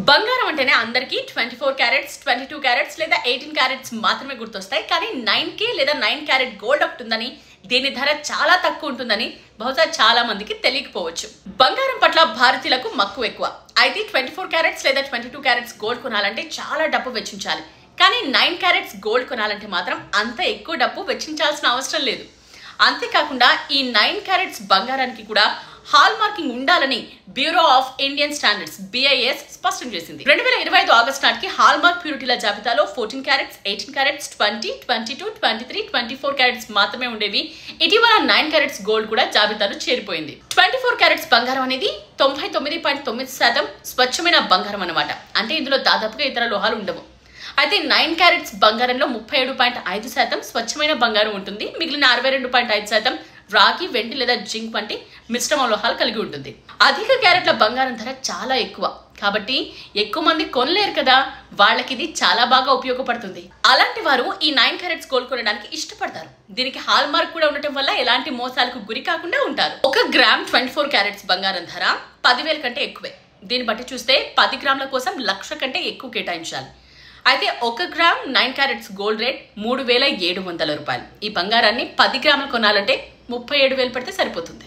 బంగారం అంటేనే అందరికీ 24 క్యారెట్స్ 22 క్యారెట్స్ లేదా 18 క్యారెట్స్ మాత్రమే గుర్తొస్తాయి. కానీ 9K లేదా 9 క్యారెట్ గోల్డ్ ఉంటుందని, దీని ధర చాలా తక్కువ ఉంటుందని బహుశా చాలా మందికి తెలియకపోవచ్చు. బంగారం పట్ల భారతీయులకు మక్కువ ఎక్కువ. అయితే 24 క్యారెట్స్ లేదా 22 క్యారెట్స్ గోల్డ్ కొనాలంటే చాలా డబ్బు వెచ్చించాలి. కానీ 9 క్యారెట్స్ గోల్డ్ కొనాలంటే మాత్రం అంత ఎక్కువ డబ్బు వెచ్చించాల్సిన అవసరం లేదు. అంతేకాకుండా ఈ 9 క్యారెట్స్ బంగారానికి కూడా హాల్ మార్కింగ్ ఉండాలని bureau of Indian standards BIS స్పష్టం చేసింది. 2025 ఆగస్టు నాటికి హాల్ మార్క్ ప్యూరిటీల జాబితాలో 14 క్యారెట్స్ 18 క్యారెట్స్ 20, 22, 23, 24 క్యారెట్స్ మాత్రమే ఉండేవి. ఇటీవల 9 క్యారెట్స్ గోల్డ్ కూడా జాబితాలో చేరిపోయింది. 24 క్యారెట్స్ బంగారం అనేది 99.9% స్వచ్ఛమైన బంగారం అన్నమాట. అంటే ఇందులో దాదాపుగా ఇతర లోహాలు ఉండవు. అయితే 9 క్యారెట్స్ బంగారంలో 37.5% స్వచ్ఛమైన బంగారం ఉంటుంది. మిగిలిన 62.5% రాగి, వెండి లేదా జింక్ వంటి మిశ్రమ లోహాలు కలిగి ఉంటుంది. అధిక క్యారెట్ల బంగారం ధర చాలా ఎక్కువ కాబట్టి ఎక్కువ మంది కొనలేరు కదా, వాళ్ళకి ఇది చాలా బాగా ఉపయోగపడుతుంది. అలాంటి వారు ఈ 9 క్యారెట్స్ గోల్డ్ కొనడానికి ఇష్టపడతారు. దీనికి హాల్ మార్క్ కూడా ఉండటం వల్ల ఎలాంటి మోసాలకు గురి కాకుండా ఉంటారు. 1 గ్రామ్ 24 క్యారెట్స్ బంగారం ధర 10,000 కంటే ఎక్కువే. దీన్ని బట్టి చూస్తే 10 గ్రాముల కోసం 1,00,000 కంటే ఎక్కువ కేటాయించాలి. అయితే 1 గ్రామ్ 9 క్యారెట్స్ గోల్డ్ రేట్ 3,700 రూపాయలు. ఈ బంగారాన్ని 10 గ్రాములు కొనాలంటే 37,000 పెడితే సరిపోతుంది.